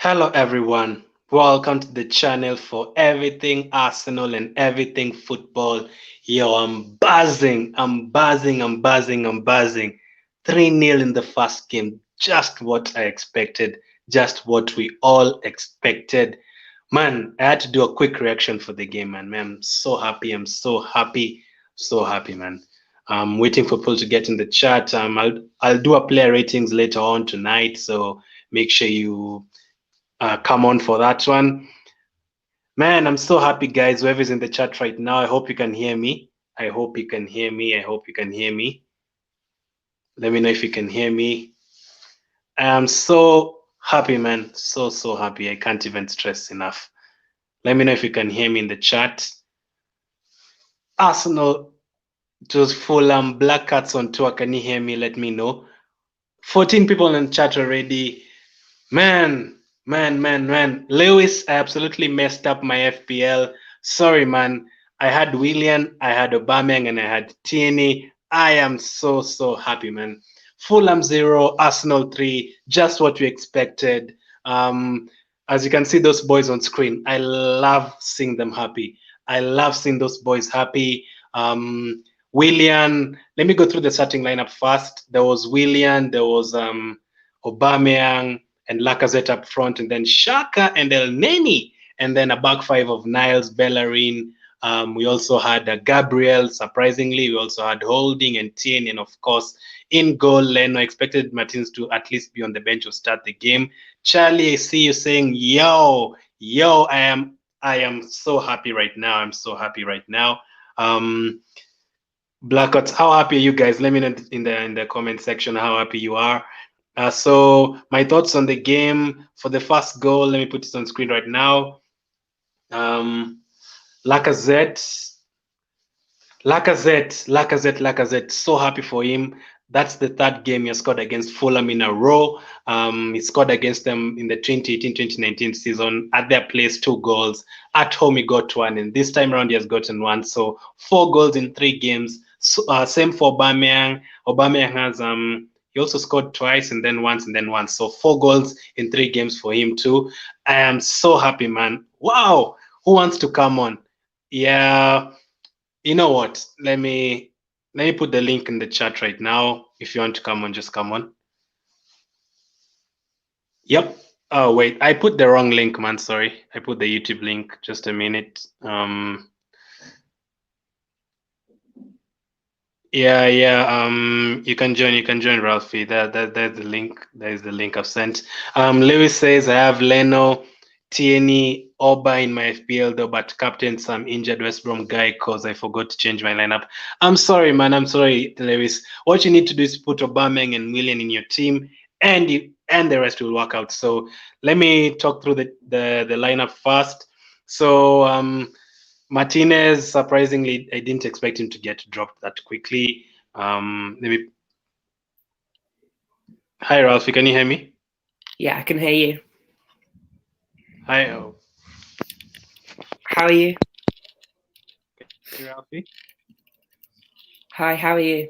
Hello, everyone. Welcome to the channel for everything Arsenal and everything football. Yo, I'm buzzing. I'm buzzing. I'm buzzing. I'm buzzing. 3-0 in the first game. Just what I expected. Just what we all expected. Man, I had to do a quick reaction for the game, man. I'm so happy. I'm so happy. So happy, man. I'm waiting for people to get in the chat. I'll do a player ratings later on tonight. So make sure you come on for that one. Man, I'm so happy, guys. Whoever's in the chat right now, I hope you can hear me. I hope you can hear me. I hope you can hear me. Let me know if you can hear me. I am so happy, man. So happy. I can't even stress enough. Let me know if you can hear me in the chat. Arsenal, it was Fulham, Black Cats on tour. Can you hear me? Let me know. 14 people in chat already. Man. Lewis, I absolutely messed up my FPL. Sorry, man. I had Willian, I had Aubameyang, and I had Tierney. I am so happy, man. Fulham 0, Arsenal 3, just what we expected. As you can see those boys on screen, I love seeing them happy. I love seeing those boys happy. Willian, let me go through the starting lineup first. There was Willian, there was Aubameyang, and Lacazette up front, and then Shaka and El Neni, and then a back five of Niles, Bellerin. We also had Gabriel, surprisingly. We also had Holding and Tierney, and of course, in goal, Leno. Expected Martins to at least be on the bench or start the game. Charlie, I see you saying, yo, I am so happy right now. I'm so happy right now. Blackouts, how happy are you guys? Let me know in the comment section how happy you are. So my thoughts on the game for the first goal. Let me put it on screen right now. Lacazette. So happy for him. That's the third game he scored against Fulham in a row. He scored against them in the 2018-2019 season. At their place, 2 goals. At home, he got one, and this time around, he has gotten one. So 4 goals in 3 games. So, same for Aubameyang. Aubameyang has he also scored twice and then once and then once. So 4 goals in 3 games for him too. I am so happy, man. Wow. Who wants to come on? Yeah. You know what? Let me put the link in the chat right now. If you want to come on, just come on. Yep. Oh wait, I put the wrong link, man. Sorry. I put the YouTube link. Just a minute. Yeah. You can join, Ralphie. There's the link. There is the link I've sent. Lewis says I have Leno, Tierney, Oba in my FPL though, but captain some injured West Brom guy because I forgot to change my lineup. I'm sorry, man. I'm sorry, Lewis. What you need to do is put Aubameyang and Willian in your team, and the rest will work out. So let me talk through the lineup first. So Martinez, surprisingly, I didn't expect him to get dropped that quickly. Hi, Ralphie, can you hear me? Yeah, I can hear you. Hi. How are you? Hey, Ralphie. Hi, how are you?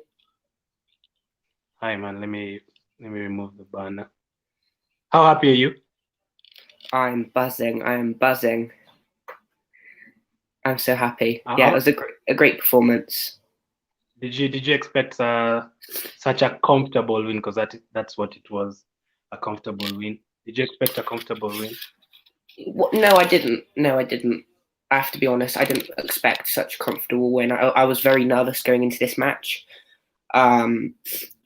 Hi, man. Let me remove the banner. How happy are you? I'm buzzing. I'm so happy. Yeah, it was a great performance. Did you expect such a comfortable win? Because that's what it was, a comfortable win. Did you expect a comfortable win? No, I didn't. I have to be honest. I didn't expect such a comfortable win. I was very nervous going into this match.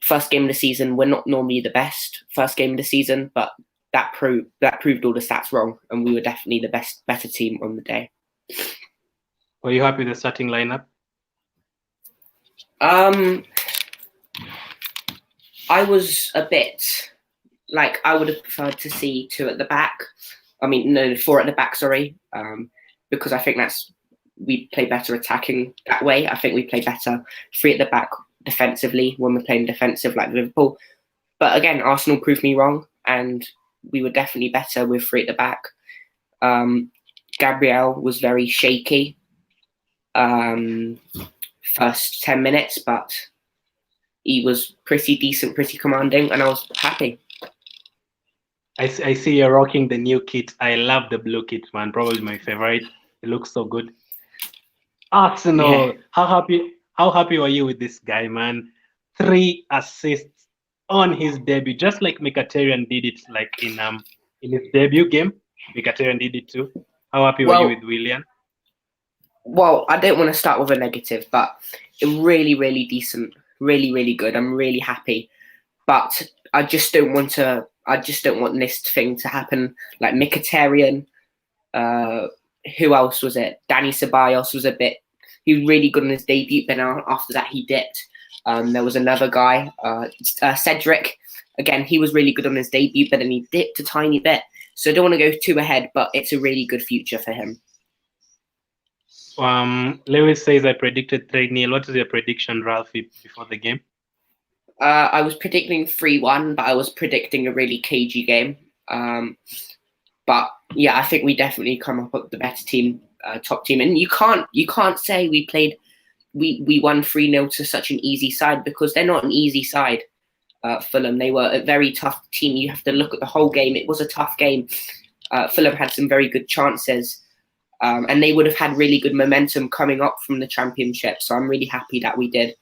First game of the season, we're not normally the best first game of the season, but that proved all the stats wrong, and we were definitely the better team on the day. Were you happy with the starting lineup? I was a bit like I would have preferred to see 2 at the back. I mean, no, 4 at the back. Sorry, because I think we play better attacking that way. I think we play better 3 at the back defensively when we're playing defensive like Liverpool. But again, Arsenal proved me wrong, and we were definitely better with 3 at the back. Gabriel was very shaky first 10 minutes, but he was pretty decent, pretty commanding, and I was happy. I see you're rocking the new kit. I love the blue kit, man. Probably my favorite. It looks so good. Yeah. Arsenal. How happy were you with this guy, man? 3 assists on his debut, just like Mkhitaryan did it like in his debut game. Mkhitaryan did it too. How happy were you Well, with Willian? well, I don't want to start with a negative, but really, really decent, really, really good. I'm really happy, but I just don't want to. I just don't want this thing to happen. Like Mkhitaryan, uh, who else was it? Danny Ceballos was a bit. He was really good in his debut, but now after that he dipped. There was another guy, Cedric. Again, he was really good on his debut, but then he dipped a tiny bit. So I don't want to go too ahead, but it's a really good future for him. Lewis says I predicted 3-0. What is your prediction, Ralphie, before the game? I was predicting 3-1, but I was predicting a really cagey game. But yeah, I think we definitely come up with the better team, top team. And you can't say we won 3-0 to such an easy side, because they're not an easy side. Fulham, they were a very tough team. You have to look at the whole game. It was a tough game. Fulham had some very good chances, and they would have had really good momentum coming up from the Championship. So I'm really happy that we did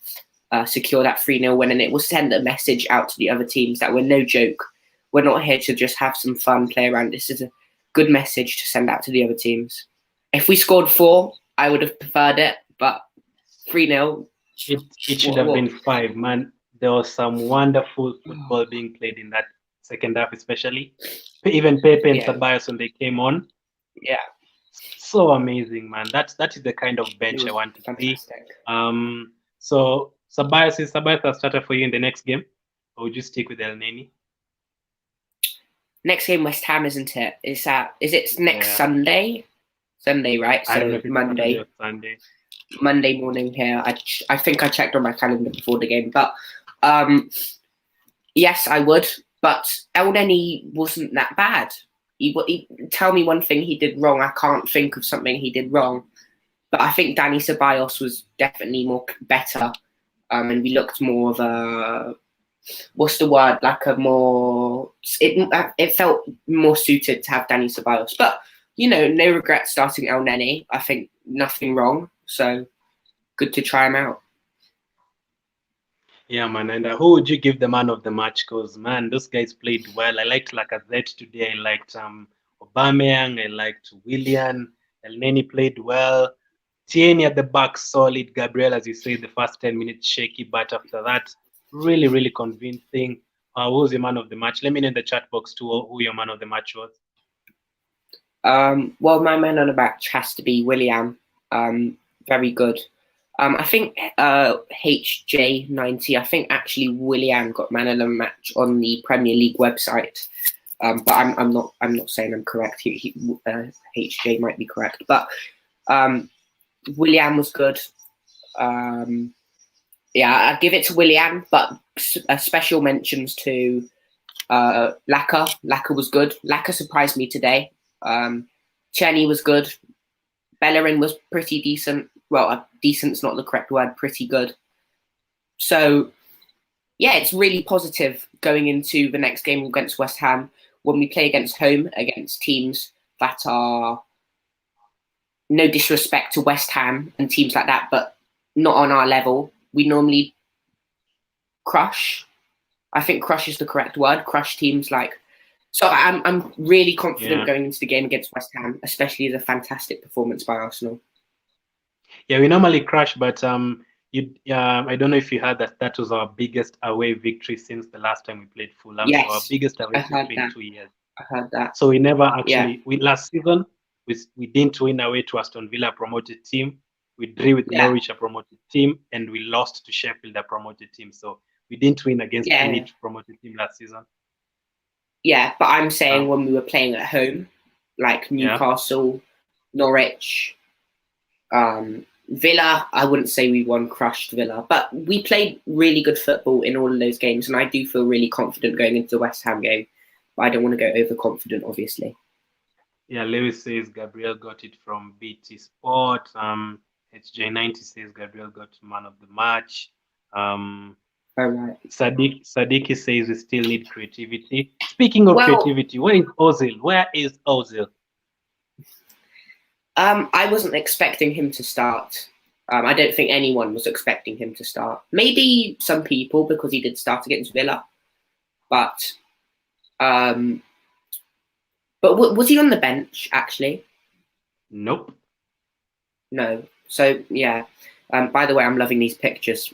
secure that 3-0 win, and it will send a message out to the other teams that we're no joke. We're not here to just have some fun, play around. This is a good message to send out to the other teams. If we scored 4, I would have preferred it, but 3-0. It should have been 5, man. There was some wonderful football being played in that second half, especially. Even Pepe and Ceballos when they came on. Yeah. So amazing, man. That is the kind of bench I want to fantastic. see. So Ceballos is a starter for you in the next game, or would you stick with El Neni? Next game, West Ham, isn't it? Is it next Sunday? Sunday, right? So I don't know if it's Monday. Saturday or Sunday. Monday morning here. I think I checked on my calendar before the game, but yes, I would. But El Neni wasn't that bad. He tell me one thing he did wrong. I can't think of something he did wrong. But I think Danny Ceballos was definitely better, and we looked more of a, what's the word? Like a more. It felt more suited to have Danny Ceballos. But no regret starting El Neni. I think nothing wrong. So good to try him out. Yeah, man. And who would you give the man of the match? Because, man, those guys played well. I liked Lacazette today. I liked Aubameyang. I liked Willian. El Neni played well. Tierney at the back, solid. Gabriel, as you say, the first 10 minutes shaky, but after that, really, really convincing. Who was your man of the match? Let me know in the chat box too who your man of the match was. Well, my man on the match has to be Willian. Very good. I think HJ90. I think actually Willian got man of the match on the Premier League website. But I'm not saying I'm correct. HJ might be correct, but Willian was good. Yeah, I'd give it to Willian, but special mentions to Laka. Laka was good. Laka surprised me today. Cheney was good. Bellerin was pretty decent. Well, decent's not the correct word. Pretty good. So, yeah, it's really positive going into the next game against West Ham when we play against teams that are, no disrespect to West Ham and teams like that, but not on our level. We normally crush. I think crush is the correct word. Crush teams like. So I'm really confident going into the game against West Ham, especially as a fantastic performance by Arsenal. Yeah, we normally crush, but I don't know if you heard that was our biggest away victory since the last time we played Fulham. Yes, so our biggest away victory in 2 years. I heard that. So we never actually. Last season we didn't win away to Aston Villa, a promoted team. We drew with Norwich, a promoted team, and we lost to Sheffield, a promoted team. So we didn't win against any promoted team last season. Yeah, but I'm saying when we were playing at home, like Newcastle, Norwich, Villa, I wouldn't say we won crushed Villa, but we played really good football in all of those games, and I do feel really confident going into the West Ham game. But I don't want to go overconfident, obviously. Yeah, Lewis says Gabriel got it from BT Sport. HJ90 says Gabriel got man of the match. All right. Sadiki says we still need creativity. Speaking of Well, creativity, where is Ozil? Where is Ozil? I wasn't expecting him to start. I don't think anyone was expecting him to start. Maybe some people because he did start against Villa, but was he on the bench actually? Nope. No. So yeah. By the way, I'm loving these pictures.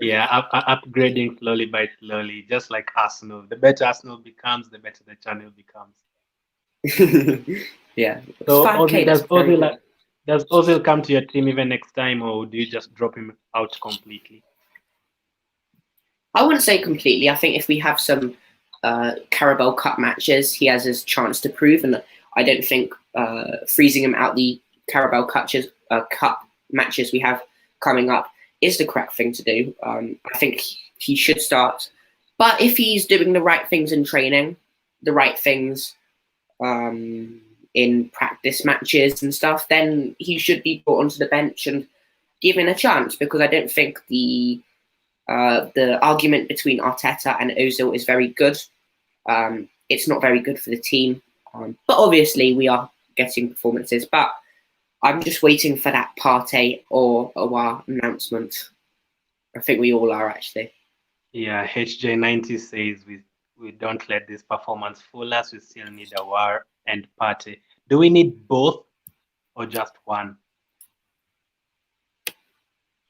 Yeah, upgrading slowly by slowly, just like Arsenal. The better Arsenal becomes, the better the channel becomes. Yeah. It's So 5K. That's very good. Does Ozil come to your team even next time, or do you just drop him out completely? I wouldn't say completely. I think if we have some Carabao Cup matches, he has his chance to prove, and I don't think freezing him out the Carabao Cup matches we have coming up is the correct thing to do. I think he should start, but if he's doing the right things in training, the right things in practice matches and stuff, then he should be brought onto the bench and given a chance, because I don't think the argument between Arteta and Ozil is very good. It's not very good for the team. But obviously we are getting performances. But I'm just waiting for that Partey or Aouar announcement. I think we all are, actually. Yeah, HJ90 says we don't let this performance fool us. We still need Aouar and Partey. Do we need both or just one?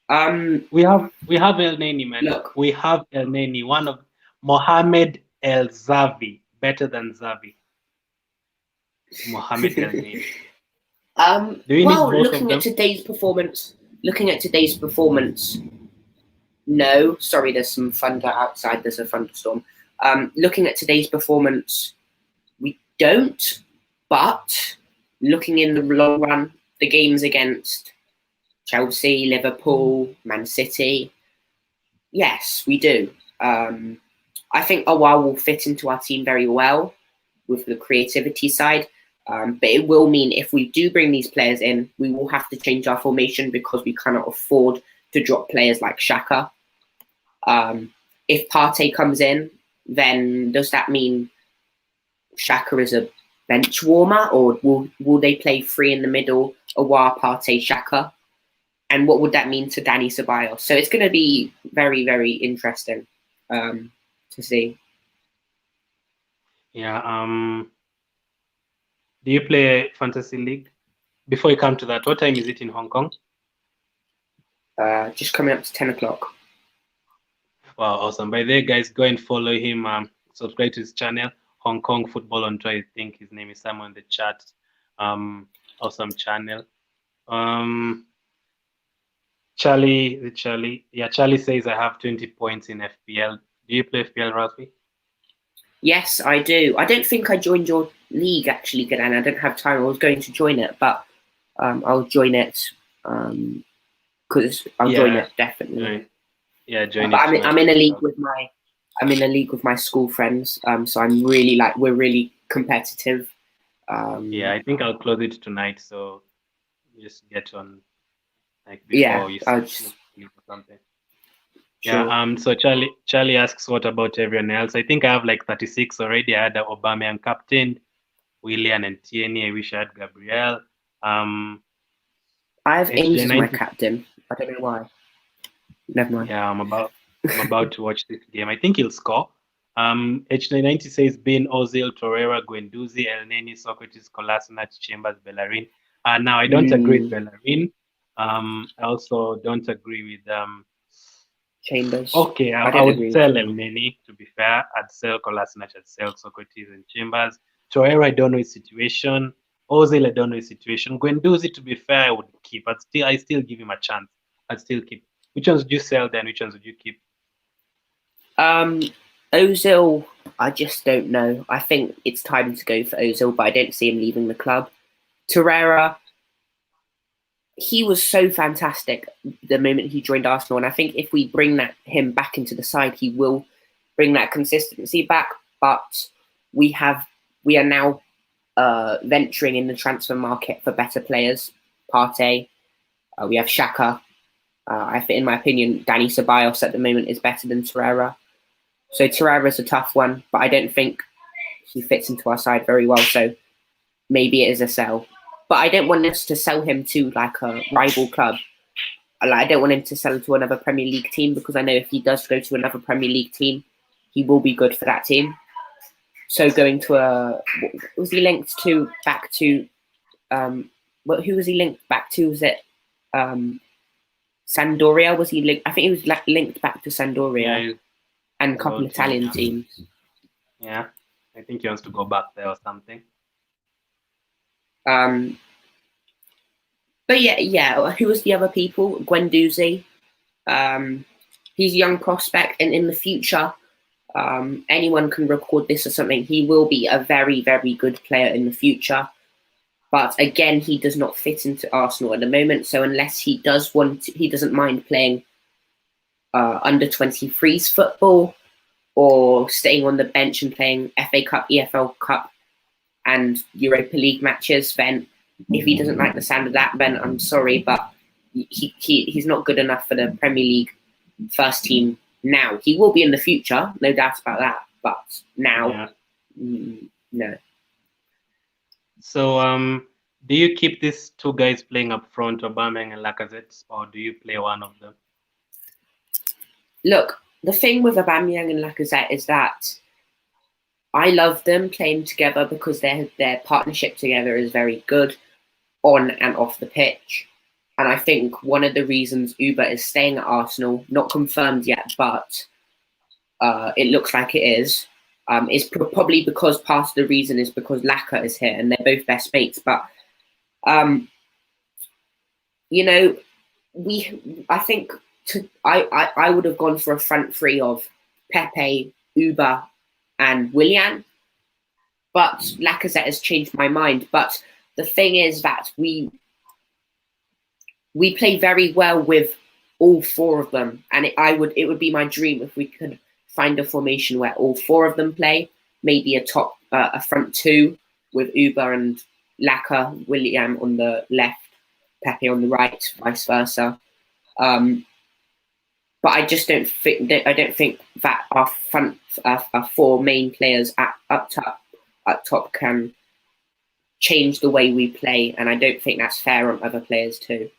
We have El Neni, man. Look. We have El Neni, one of Mohamed El Zavi, better than Zavi. Mohamed El Neni. Well, looking at today's performance, no. Sorry, there's some thunder outside. There's a thunderstorm. Looking at today's performance, we don't. But looking in the long run, the games against Chelsea, Liverpool, Man City, yes, we do. I think Aouar will fit into our team very well with the creativity side. But it will mean if we do bring these players in, we will have to change our formation because we cannot afford to drop players like Xhaka. If Partey comes in, then does that mean Xhaka is a bench warmer, or will they play three in the middle, Aouar, Partey, Xhaka? And what would that mean to Dani Ceballos? So it's going to be very, very interesting to see. Yeah. Do you play Fantasy League? Before you come to that, what time is it in Hong Kong? Just coming up to 10 o'clock. Wow, awesome. By the way, guys, go and follow him. Subscribe to his channel, Hong Kong Football on Tour. I think his name is somewhere in the chat. Awesome channel. Charlie. Yeah, Charlie says I have 20 points in FPL. Do you play FPL, Ralphie? Yes, I do. I don't think I joined your league, actually, Gadan. I don't have time. I was going to join it, but I'll join it because I'll join it, definitely. Right. Yeah, join but it. I'm in a league with my school friends. So we're really competitive. Yeah, I think I'll close it tonight. So just get on like before you sleep or something. Sure. Yeah. So Charlie asks, what about everyone else? I think I have like 36 already. I had Aubameyang captained, Willian and Tierney. I wish I had Gabriel. I have Ings as my captain. I don't know why. Never mind. Yeah, I'm about to watch this game. I think he'll score. H90 says Bin, Ozil, Torreira, Guendouzi, El Neni, Socrates, Kolasinac, Chambers, Bellerin. Now I don't agree with Bellerin. I also don't agree with Chambers. Okay, I would sell El Neni, to be fair. I'd sell Kolasinac, I'd sell Socrates and Chambers. Torreira, I don't know his situation. Ozil, I don't know his situation. Guendouzi, to be fair, I would keep. I still give him a chance. I'd still keep. Which ones would you sell then? Which ones would you keep? Ozil, I just don't know. I think it's time to go for Ozil, but I don't see him leaving the club. Torreira, he was so fantastic the moment he joined Arsenal, and I think if we bring him back into the side, he will bring that consistency back. But we are now venturing in the transfer market for better players. Partey, we have Xhaka, I think, in my opinion, Danny Ceballos at the moment is better than Torreira. So Torreira is a tough one, but I don't think he fits into our side very well. So maybe it is a sell. But I don't want us to sell him to like a rival club. I don't want him to sell to another Premier League team, because I know if he does go to another Premier League team, he will be good for that team. So going to was he linked to back to who was he linked back to? Was it Sampdoria? Was he linked? I think he was linked back to Sampdoria and a couple of Italian teams. Yeah, I think he wants to go back there or something. But yeah. Who was the other people? Guendouzi. He's a young prospect, and in the future, anyone can record this or something. He will be a very, very good player in the future. But again, he does not fit into Arsenal at the moment. So unless he does he doesn't mind playing under 23s football, or staying on the bench and playing FA Cup, EFL Cup, and Europa League matches, then if he doesn't like the sound of that, then I'm sorry, but he's not good enough for the Premier League first team now. He will be in the future, no doubt about that, but now, no. So, do you keep these two guys playing up front, Aubameyang and Lacazette, or do you play one of them? Look, the thing with Aubameyang and Lacazette is that I love them playing together because their partnership together is very good on and off the pitch. And I think one of the reasons Uber is staying at Arsenal, not confirmed yet, but it looks like it is probably because part of the reason is because Laka is here and they're both best mates. But, I think I would have gone for a front three of Pepe, Uber, and Willian, but Lacazette has changed my mind. But the thing is that we play very well with all four of them, and it would be my dream if we could find a formation where all four of them play. Maybe a front two with Uber and Laka, Willian on the left, Pepe on the right, vice versa. But I just don't think that our front, our four main players up top can change the way we play, and I don't think that's fair on other players too.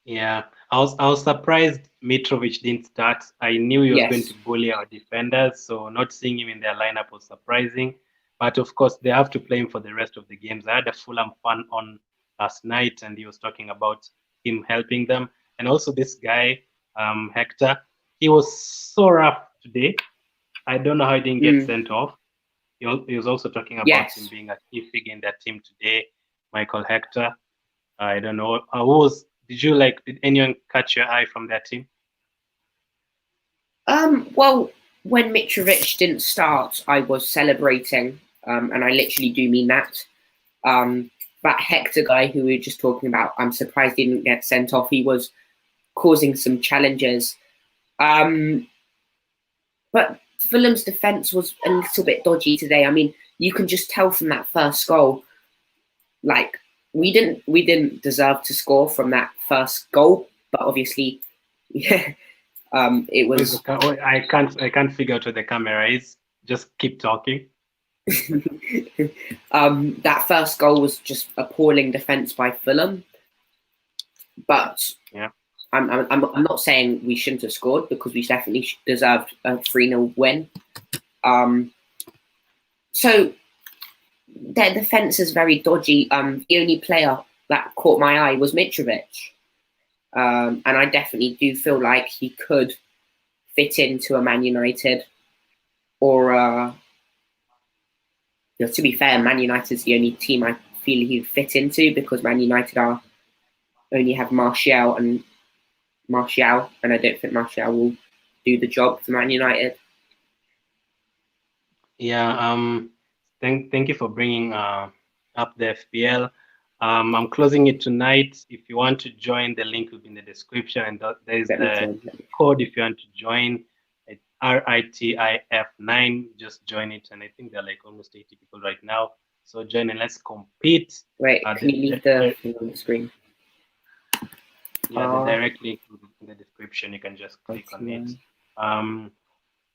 Yeah, I was surprised Mitrovic didn't start. I knew he was going to bully our defenders, so not seeing him in their lineup was surprising. But of course, they have to play him for the rest of the games. I had a Fulham fan on last night, and he was talking about him helping them. And also this guy, Hector, he was so rough today. I don't know how he didn't get sent off. He was also talking about him being a key figure in that team today, Michael Hector. I don't know. Did anyone catch your eye from that team? Well, when Mitrovic didn't start, I was celebrating, and I literally do mean that. That Hector guy who we were just talking about, I'm surprised he didn't get sent off. He was causing some challenges. But Fulham's defence was a little bit dodgy today. I mean, you can just tell from that first goal, like, we didn't deserve to score from that first goal, but obviously, it was. I can't figure out where the camera is. Just keep talking. That first goal was just appalling defence by Fulham, but yeah, I'm not saying we shouldn't have scored, because we definitely deserved a 3-0 win. So their defence is very dodgy. The only player that caught my eye was Mitrovic, and I definitely do feel like he could fit into a Man United, or to be fair, Man United's the only team I feel he'd fit into, because Man United only have Martial, and I don't think Martial will do the job for Man United. Yeah. Thank you for bringing up the FPL. I'm closing it tonight. If you want to join, the link will be in the description, and there's the code if you want to join. It's RITIF9. Just join it, and I think there are like almost 80 people right now. So join and let's compete. Wait, can you leave the thing on the screen? Yeah, the direct link in the description. You can just click on it. Okay.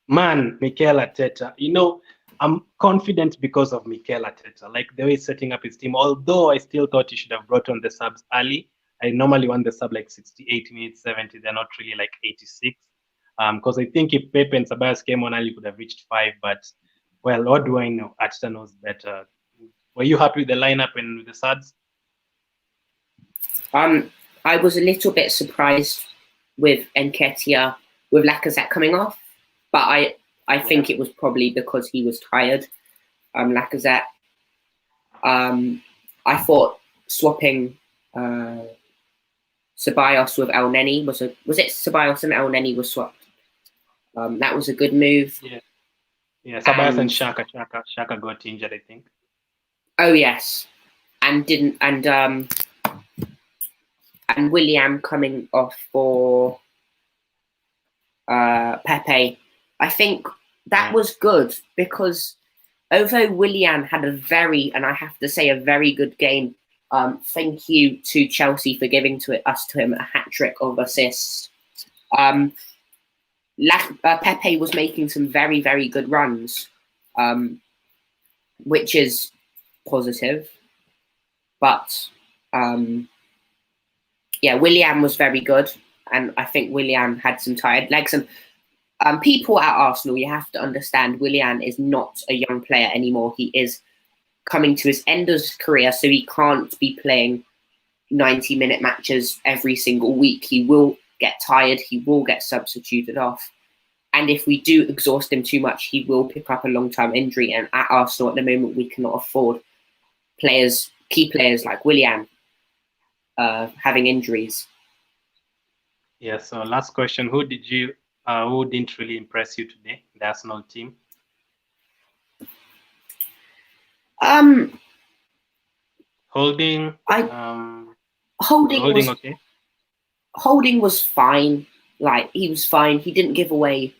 Man, Mikel Arteta. I'm confident because of Mikel Arteta. Like the way he's setting up his team. Although I still thought he should have brought on the subs early. I normally want the sub like 68 minutes, 70. They're not really like 86. Because I think if Pepe and Ceballos came on early, could have reached 5. But well, what do I know? Arteta knows better. Were you happy with the lineup and with the subs? I was a little bit surprised with Nketiah, with Lacazette coming off, but I think it was probably because he was tired. Lacazette. I thought swapping Ceballos with El Neni was it Ceballos and El Neni was swapped? That was a good move. Yeah, Ceballos and Xhaka. Xhaka got injured, I think. Oh yes, and Willian coming off for Pepe. I think that was good because although Willian had a very good game, thank you to Chelsea for giving to him a hat-trick of assists. Pepe was making some very, very good runs, which is positive. But Willian was very good, and I think Willian had some tired legs. And people at Arsenal, you have to understand, Willian is not a young player anymore. He is coming to his end of his career, so he can't be playing 90-minute matches every single week. He will get tired. He will get substituted off. And if we do exhaust him too much, he will pick up a long-term injury. And at Arsenal at the moment, we cannot afford key players like Willian having injuries. Yeah, so last question. Who didn't really impress you today, the Arsenal team? Holding. Holding was fine. Like, he was fine. He didn't give away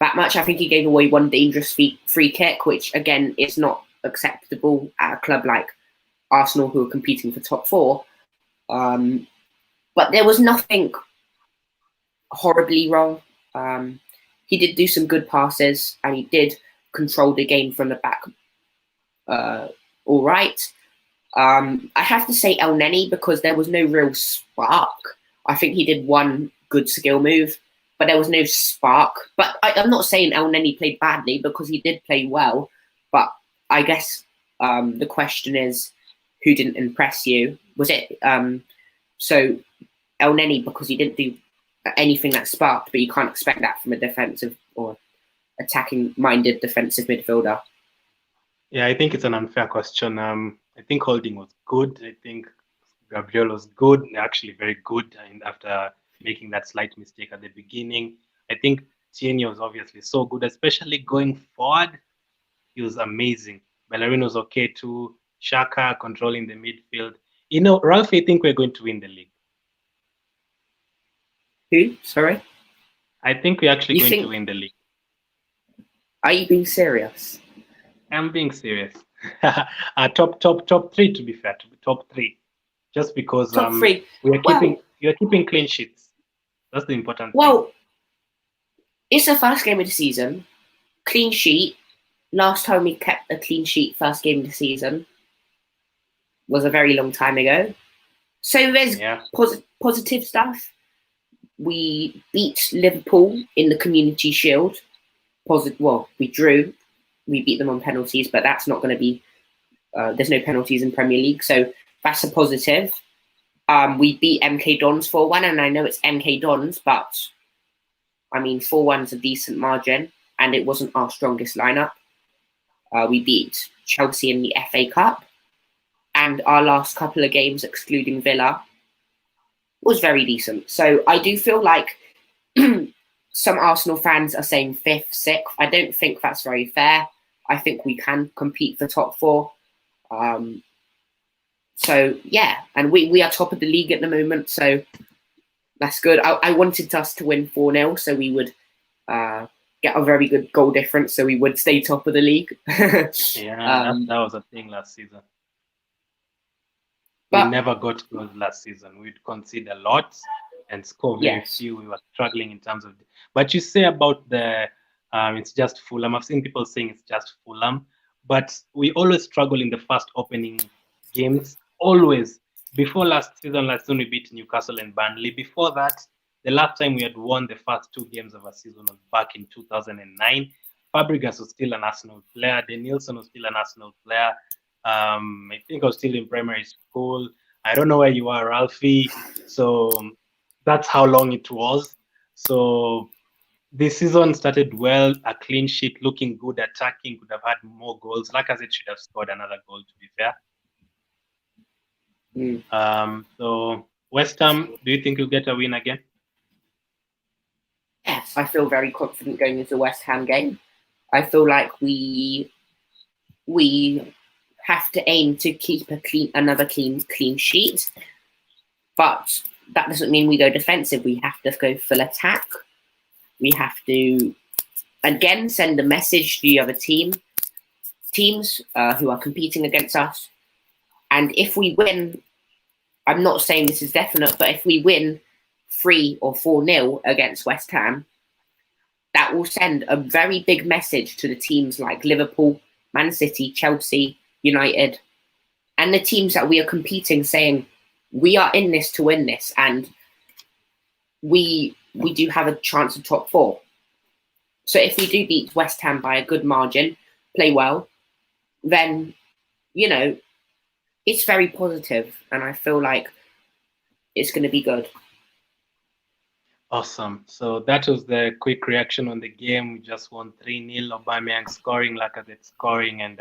that much. I think he gave away one dangerous free kick, which again is not acceptable at a club like Arsenal, who are competing for top 4. But there was nothing horribly wrong. He did do some good passes, and he did control the game from the back all right. I have to say El Neni, because there was no real spark. I think he did one good skill move, but there was no spark. But I'm not saying El Neni played badly, because he did play well. But I guess the question is, who didn't impress you? Was it so El Neni, because he didn't do anything that sparked, but you can't expect that from a defensive or attacking-minded defensive midfielder? Yeah, I think it's an unfair question. I think Holding was good. I think Gabriel was good, actually very good, and after making that slight mistake at the beginning. I think Tierney was obviously so good, especially going forward. He was amazing. Bellerin was okay too. Xhaka controlling the midfield. Ralph, I think we're going to win the league. Who? Sorry? I think we're actually going to win the league. Are you being serious? I'm being serious. Top 3, to be fair. Top 3. Just because top 3. You're keeping clean sheets. That's the important thing. Well, it's the first game of the season. Clean sheet. Last time we kept a clean sheet first game of the season was a very long time ago. So there's positive stuff. We beat Liverpool in the Community Shield. We drew. We beat them on penalties, but that's not going to be... there's no penalties in Premier League, so that's a positive. We beat MK Dons 4-1, and I know it's MK Dons, but I mean 4-1's a decent margin, and it wasn't our strongest lineup. We beat Chelsea in the FA Cup, and our last couple of games, excluding Villa, was very decent. So I do feel like some Arsenal fans are saying 5th, 6th. I don't think that's very fair. I think we can compete for top 4. So yeah, and we are top of the league at the moment, so that's good. I wanted us to win 4-0, so we would get a very good goal difference, so we would stay top of the league. That was a thing last season. But we never got goals last season. We'd concede a lot and score very yes, few. We were struggling in terms of. But you say about the, it's just Fulham. I've seen people saying it's just Fulham, but we always struggle in the first opening games. Always. Before last season we beat Newcastle and Burnley. Before that, the last time we had won the first two games of a season was back in 2009. Fabregas was still an Arsenal player. Denilson was still an Arsenal player. I think I was still in primary school. I don't know where you are, Ralphie. So that's how long it was. So this season started well, a clean sheet, looking good, attacking, could have had more goals. Lacazette should have scored another goal, to be fair. So West Ham, do you think you'll get a win again? Yes, I feel very confident going into the West Ham game. I feel like we have to aim to keep another clean sheet, but that doesn't mean we go defensive. We have to go full attack. We have to again send a message to the other teams who are competing against us. And if we win, I'm not saying this is definite, but if we win 3 or 4-0 against West Ham, that will send a very big message to the teams like Liverpool, Man City, Chelsea, United, and the teams that we are competing, saying we are in this to win this, and we do have a chance of top 4. So if we do beat West Ham by a good margin, play well, then, it's very positive, and I feel like it's going to be good. Awesome. So that was the quick reaction on the game. We just won 3-0. Aubameyang scoring, Lacazette scoring, and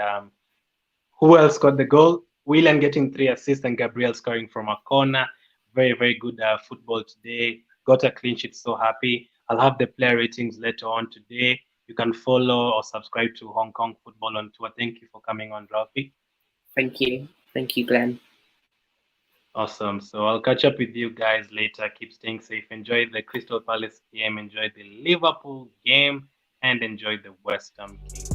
who else got the goal? Willian getting 3 assists and Gabriel scoring from a corner. Very, very good football today. Got a clean sheet, so happy. I'll have the player ratings later on today. You can follow or subscribe to Hong Kong Football on Tour. Thank you for coming on, Ralphie. Thank you. Thank you, Glenn. Awesome. So I'll catch up with you guys later. Keep staying safe. Enjoy the Crystal Palace game. Enjoy the Liverpool game. And enjoy the West Ham game.